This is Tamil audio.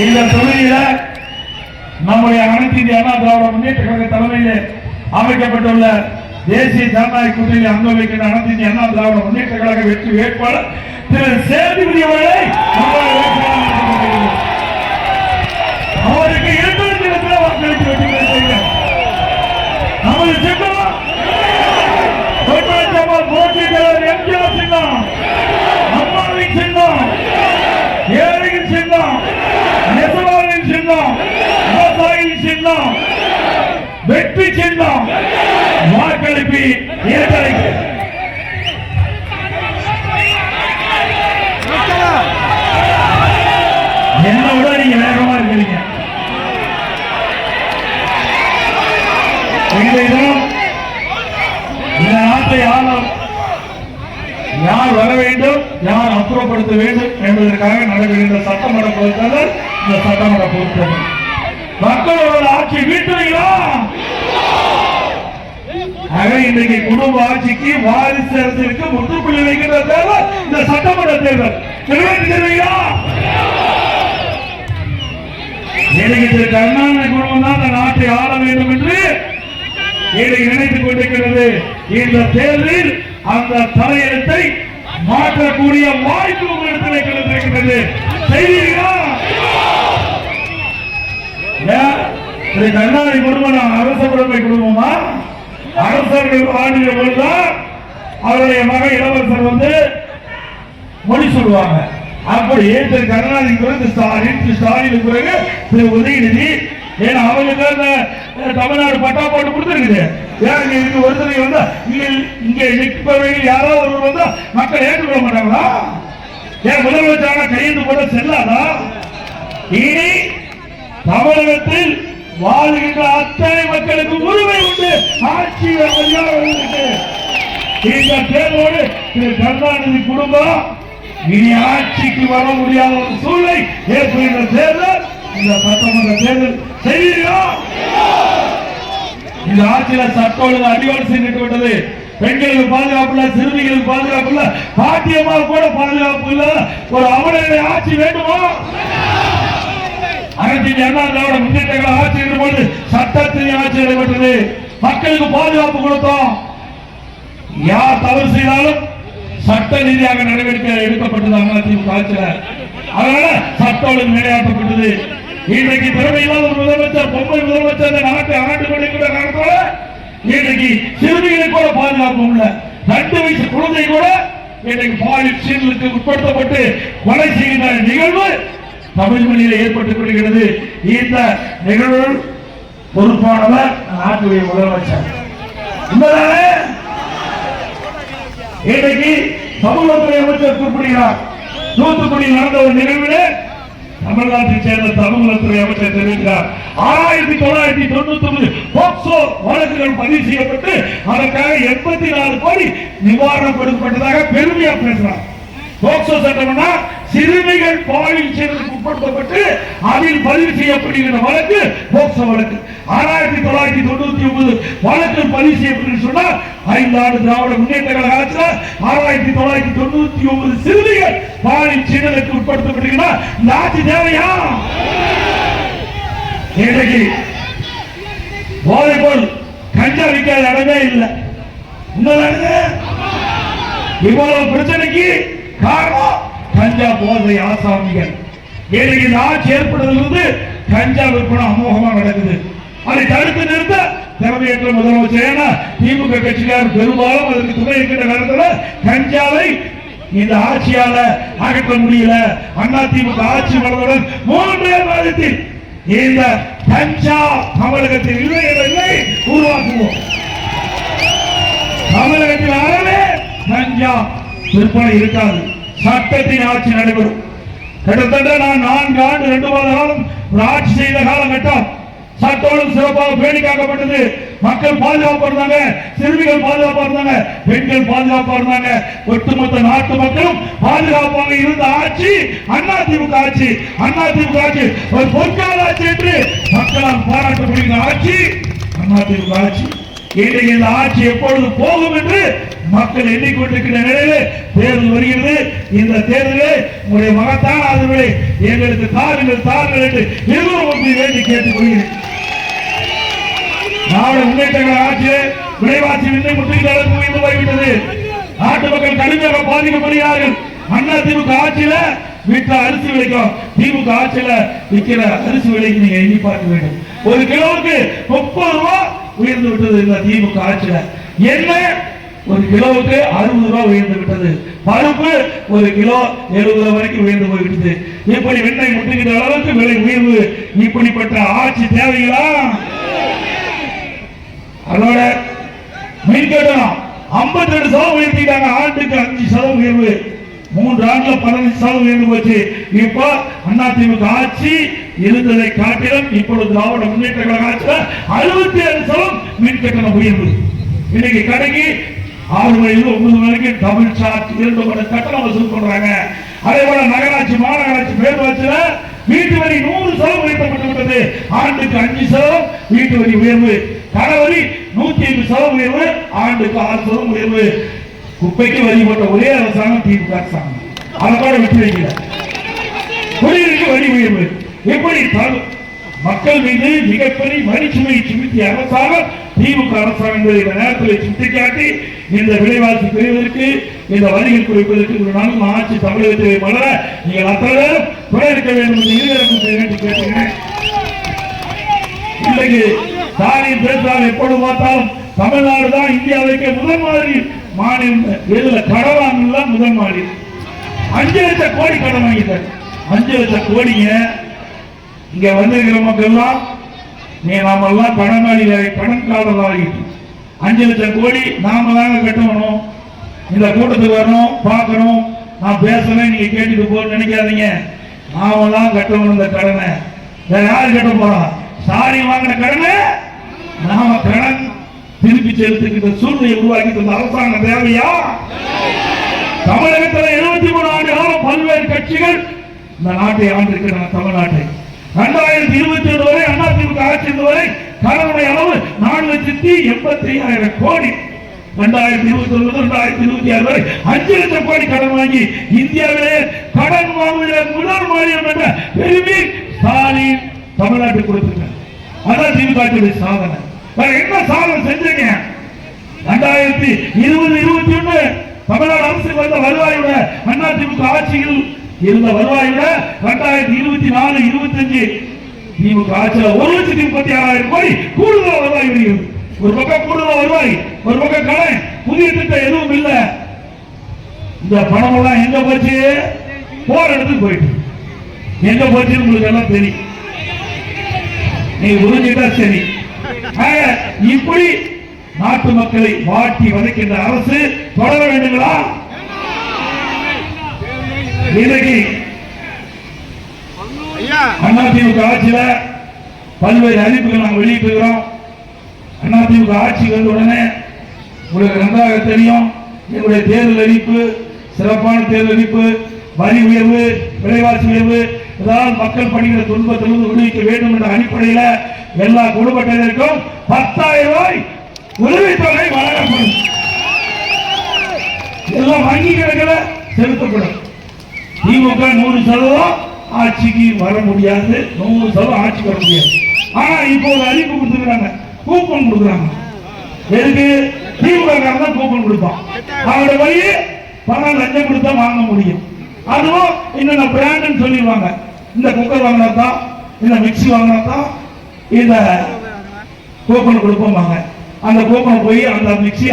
இந்த தொகுதியில நம்முடைய அனைத்து இந்திய அண்ணா திராவிட முன்னேற்ற கழக தலைமையில் அமைக்கப்பட்டுள்ள தேசிய ஜனநாயக கூட்டணியில் அங்க வைக்கின்ற அனைத்து இந்திய அண்ணா திராவிட முன்னேற்ற கழக வெற்றி வேட்பாளர் திரு சேதுபதி அவர்களை அவருக்கு 2 லட்சத்தில் வாக்களித்து வெற்றி பெற செய்கிறேன். நமது சின்னம் போட்டி தலைவர் எம்ஜிஆர் சின்னம், அம்மாவின் சின்னம், ஏழையின் சின்னம், நெசவாளின் சின்னம், விவசாயியின் சின்னம், வெற்றி சின்னம். வாக்களிப்பி ஏற்றலைக்கு என்ன விட நீங்க வேகமா இருக்கிறீங்க. இந்த நாட்டை யார் வர வேண்டும், யார் அப்புறப்படுத்த வேண்டும் என்பதற்காக நடைபெறுகின்ற சட்டமன்ற பொதுத்தேர்தல். இந்த சட்டமன்ற பொதுத்தேர்தல் மக்களோட ஆட்சி வீட்டுறீங்களா? இன்றைக்கு குடும்ப ஆட்சிக்கு வாரிசு அரசிற்கு முற்றுப்புள்ளி வைக்கின்ற தேர்தல் இந்த சட்டமன்ற தேர்தல். நிறைவேற்றுவீங்களா? திரு கருணாநிதி குடும்பம் தான் இந்த நாட்டை ஆள வேண்டும் என்று நினைத்துக் கொண்டிருக்கிறது. இந்த தேர்தலில் அந்த தலையெழுத்தை மாற்றக்கூடிய வாய்ப்பு உங்களிடத்தில் கிடைத்திருக்கிறது. செய்வீர்களா? திரு கருணாநிதி குடும்பம் அரச குடும்ப குடும்பமா? அரசர்கள் ஆண்டிய பொழுதுதான் அவருடைய மகன் இளவரசர் மொழி சொல்லுவாங்க. அப்படி திரு கருணாநிதி பிறகு ஸ்டாலின் பிறகு திரு உதயநிதி, ஏன்னா அவங்களுக்கு அந்த தமிழ்நாடு பட்டா போட்டு கொடுத்துருக்குது. ஏன் ஒருத்தர் இங்க நிற்பவர்கள் யாரோ ஒருவர் வந்தா மக்கள் ஏற்றுக்கொள்ள மாட்டாங்களா? ஏன் முதலமைச்சரான கையெழுத்து போட செல்லாதா? இனி தமிழகத்தில் வாழ்கின்ற அத்தனை மக்களுக்கு உரிமை உண்டு. ஆட்சி இந்த தேர்தலோடு திரு கருணாநிதி குடும்பம் இனி ஆட்சிக்கு வர முடியாத ஒரு சூழ்நிலை ஏற்படுகின்ற தேர்தல் இந்த சட்டமன்ற தேர்தல். செய்வீர்களா? இந்த ஆட்சியில சட்ட ஒழுங்கு அடியோடு செய்து விட்டது. பெண்களுக்கு பாதுகாப்பு இல்ல, சிறுமிகளுக்கு பாதுகாப்பு இல்ல, பாட்டியம்மாள் கூட பாதுகாப்பு இல்ல. ஒரு அவனுடைய ஆட்சி வேண்டுமா? அனைத்து அண்ணா திராவிட முன்னேற்ற கழக ஆட்சி இருக்கும்போது சட்டத்தின் ஆட்சி நடைபெற்றது. மக்களுக்கு பாதுகாப்பு கொடுத்தோம். யார் தவறு செய்தாலும் சட்ட ரீதியாக நடவடிக்கை எடுக்கப்பட்டது அதிமுக ஆட்சியில். அதனால சட்ட ஒழுங்கு நிலையாட்டப்பட்டது. இன்றைக்கு திறமையில்லாத ஒரு முதலமைச்சர், பொம்மை முதலமைச்சர் நாட்டை ஆண்டு கொண்டிருக்கிற காரணத்தோட இன்றைக்கு சிறுமிகளுக்கு கூட பாதுகாப்பு இல்ல. 2 வயசு குழந்தை கூட இன்றைக்கு பாலியல் சீண்டலுக்கு உட்படுத்தப்பட்டு கொலை செய்கின்ற நிகழ்வு தமிழ் மொழியில் ஏற்பட்டுக் கொள்கிறது. இந்த நிகழ்வு பொறுப்பானவர் நாட்டுடைய முதலமைச்சர். இன்றைக்கு சமூகத்துறை அமைச்சர் குறிப்பிடுகிறார். தூத்துக்குடியில் நடந்த ஒரு நிகழ்வில் தமிழ்நாட்டை சேர்ந்த சமூகத்துறை அமைச்சர் தெரிவிக்கிறார். 1999 போக்சோ வழக்குகள் பதிவு செய்யப்பட்டு அதற்காக 84 கோடி நிவாரணம் கொடுக்கப்பட்டதாக பெருமையா பேசுறார். போக்சோ சட்டம்னா சிறுமிகள் பாலியல் சீண்டலுக்கு உட்படுத்தப்பட்டு அதில் பதிவு செய்யப்படுகிற வழக்கு போக்சோ வழக்கு. 1999 வழக்கு பதிவு செய்யப்பட்டு சொன்னால் 5 ஆண்டு திராவிட முன்னேற்ற கழக ஆட்சியில் 1999 சிறுமிகள் பாலியல் சீண்டலுக்கு உட்படுத்தப்படுகிறார். இந்த ஆட்சி தேவையா? இன்றைக்கு போதைப்பொருள் கஞ்சா விற்காத இடமே இல்லை. இவ்வளவு பிரச்சனைக்கு காரணம் கஞ்சா போதை ஆசாமிகள். இன்றைக்கு இந்த ஆட்சி ஏற்படுவதிலிருந்து கஞ்சா விற்பனை அமோகமா நடக்குது. அதை தடுத்து நிறுத்த திறமையற்ற முதலமைச்சர். ஏன்னா திமுக கட்சிக்காரர் பெரும்பாலும் அதற்கு துணை இருக்கின்ற காரணத்தில் கஞ்சாவை இந்த ஆட்சியால அகற்ற முடியல. அண்ணா திமுக ஆட்சி வளர்ந்தவுடன் 3 மாதத்தில் இந்த கஞ்சா தமிழகத்தில் இல்லை உருவாக்குவோம். தமிழகத்தில் அறவே கஞ்சா விற்பனை இருக்காது. சட்டத்தின் ஆட்சி நடைபெறும். கிட்டத்தட்ட நான் 4 ஆண்டு 2 மாத காலம் ஆட்சி செய்த காலகட்டம் சட்டோடு சிறப்பாக பேணி காக்கப்பட்டது. மக்கள் பாதுகாப்பா இருந்தாங்க, சிறுமிகள் பாதுகாப்பா இருந்தாங்க, பெண்கள் பாதுகாப்பா இருந்தாங்க. ஒட்டுமொத்த நாட்டு மக்களும் பாதுகாப்பாக இருந்த ஆட்சி அதிமுக ஆட்சி. அதிமுக ஆட்சி ஒரு பொற்கால ஆட்சி என்று மக்களால் பாராட்டப்படுகிற ஆட்சி அதிமுக ஆட்சி. இன்றைக்கு இந்த ஆட்சி எப்பொழுது போகும் என்று மக்கள் எண்ணிக்கொண்டிருக்கிற நிலையிலே தேர்தல் வருகிறது. இந்த தேர்தலில் உங்களுடைய மகத்தான ஆதரவை எங்களுக்கு தாருங்கள் என்று எல்லோரும் வேண்டி கேட்டுக் கொள்கிறேன். நாடு முன்னேற்ற ஆட்சி விலைவாசி விண்ணை முற்றுகிற அளவுக்கு உயர்ந்து போய்விட்டது. நாட்டு மக்கள் கடுமையாக பாதிக்கப்படுகிறார்கள். அண்ணா திமுக ஆட்சியில வீட்டுல அரிசி விலைக்கும் திமுக ஆட்சியில விற்கிற அரிசி விலைக்கு நீங்க எண்ணி பார்க்க வேண்டும். ஒரு கிலோவுக்கு 30 ரூபாய் உயர்ந்து விட்டது இந்த திமுக ஆட்சியில. எண்ணெய் ஒரு கிலோவுக்கு 60 ரூபாய் உயர்ந்து விட்டது. பருப்பு ஒரு கிலோ 70 வரைக்கும் உயர்ந்து போய்விட்டது. இப்படி வெண்ணெய் முட்டுகிற அளவுக்கு விலை உயர்வு. இப்படிப்பட்ட ஆட்சி தேவைகளா? அதோட மின் கட்டணம் 52% உயர்த்திட்டாங்க. ஆண்டுக்கு 5% உயர்வு. 3 ஆண்டுல 15% உயர்ந்து போச்சு. இப்போ அதிமுக ஆட்சி இருந்ததை காட்டிலும் இப்பொழுது திராவிட முன்னேற்ற கழக ஆட்சியில் 67% மின் கட்டணம் உயர்வு. இன்னைக்கு கடைக்கு 6 மணிலிருந்து 9 மணிக்கு டபுள் சார்ஜ் 2 மணி கட்டணம் வசூல் பண்றாங்க. அதே போல நகராட்சி மாநகராட்சி பேரூராட்சியில வீட்டு வரி 100% உயர்த்தப்பட்டு விட்டது. ஆண்டுக்கு 5% வீட்டு வரி உயர்வு. கடவரி 105% உயர்வு. ஆண்டுக்கு 6% உயர்வு. குப்பைக்கு வரி போட்ட ஒரே அரசாங்கம் திமுக அரசாங்கம். அதை கூட விட்டு வைக்கல. குடிநீருக்கு வரி உயர்வு. எப்படி மக்கள் மீது மிகப்பெரிய வரி சுமையை சுமத்திய அரசாங்கம் திமுக அரசாங்கம் இந்த நேரத்தில் சுட்டிக்காட்டி இந்த விலைவாசி பெறுவதற்கு இந்த வரிகள் குறைப்பதற்கு ஒரு நாள் ஆட்சி தமிழகத்திலே மலர நீங்கள் அத்தனை துணை இருக்க வேண்டும் என்று இருவருக்கும் கேட்டுக்கிறேன். இன்றைக்கு தானியம் பேசுறாங்க. எப்பொழுது பார்த்தாலும் தமிழ்நாடு தான் இந்தியாவுக்கு முதல் மாதிரி மாநிலம். எதுல கடன் வாங்கலாம் முதல் மாதிரி 5 லட்சம் கோடி கடன் வாங்கிட்டார். 5 லட்சம் கோடிங்க இங்க வந்திருக்கிற மக்கள் நாமெல்லாம் கடன்காரர்கள் ஆகிட்டு 5 லட்சம் கோடி நாம தாங்க கட்டணும். இந்த கூட்டத்துக்கு வரணும், பார்க்கணும், நான் பேசுறேன், நீங்க கேட்டுட்டு போன்னு நினைக்காதீங்க. நாம தான் கட்டணும் இந்த கடனை. வேற யாரு கட்ட போறா? சாரி வாங்கின கடனை நாம கடன் திருப்பி செலுத்துகின்ற சூழ்நிலை உருவாக்கி தந்த அரசாங்கம் தேவையா? தமிழகத்தில் 73 ஆண்டு காலம் பல்வேறு கட்சிகள் இந்த நாட்டை ஆண்டிருக்கிறாங்க. தமிழ்நாட்டை 2022 வரை அதிமுக ஆட்சி வரை கடனுடைய அளவு 4,85,000 கோடி. 2021 2026 வரை 5 லட்சம் கோடி கடன் வாங்கி இந்தியாவிலே கடன் வாங்குகிற முதல் மாநிலம் என்ற பெருமை ஸ்டாலின் தமிழ்நாட்டுக்கு கொடுத்திருக்காங்க. அதான் திமுக சாதனை. வேற என்ன சாதனை செஞ்சீங்க? 2020-21 தமிழ்நாடு அரசுக்கு வந்த வருவாயோட அதிமுக ஆட்சியில் இருந்த வருவாயோட 2024-25 திமுக ஆட்சியில் 1,36,000 கோடி கூடுதல் வருவாய் வருகிறது. ஒரு பக்கம் கூடுதல் வருவாய், ஒரு பக்கம் கடன். புதிய திட்டம் எதுவும் இல்லை. இந்த பணம் எல்லாம் எங்க போச்சு? போற இடத்துக்கு போயிட்டு எங்க போச்சு உங்களுக்கு எல்லாம் தெரியும். நீ புரிஞ்சுட்டா சரி. இப்படி நாட்டு மக்களை வாட்டி வதைக்கின்ற அரசு தொடர வேண்டுங்களா? இன்னைக்கு அதிமுக ஆட்சியில பல்வேறு அறிவிப்புகள் நாங்கள் வெளியிட்டிருக்கிறோம். அதிமுக ஆட்சி வந்த உடனே உங்களுக்கு நன்றாக தெரியும். எங்களுடைய தேர்தல் அறிவிப்பு சிறப்பான தேர்தல் அறிவிப்பு. வரி உயர்வு, விலைவாசி உயர்வு, இதனால் மக்கள் படுகிற துன்பத்திலிருந்து விடுவிக்க வேண்டும் என்ற அடிப்படையில் எல்லா குடும்பத்தினருக்கும் 10,000 ரூபாய் உதவித்தொகை வழங்கப்படும். எல்லாம் வங்கி கணக்கில் செலுத்தப்படும். திமுக 100% ஆட்சிக்கு வர முடியாது. 100% ஆட்சிக்கு வர முடியாது. ஆனா இப்போ ஒரு அறிவிப்பு கொடுத்துருக்காங்க, கூப்பன் கொடுக்குறாங்க. எதுக்கு? திமுக தான் கூப்பன் கொடுப்பான். அவருடைய வழி பணம் லஞ்சம் கொடுத்தா வாங்க முடியும். அதுவும் இன்னும் பிராண்ட் சொல்லிடுவாங்க. இந்த குக்கர் வாங்கினா தான், இந்த மிக்சி வாங்கினா தான் இந்த கூப்பன் கொடுப்போம். அந்த கூப்பன் போய் அந்த மிக்சி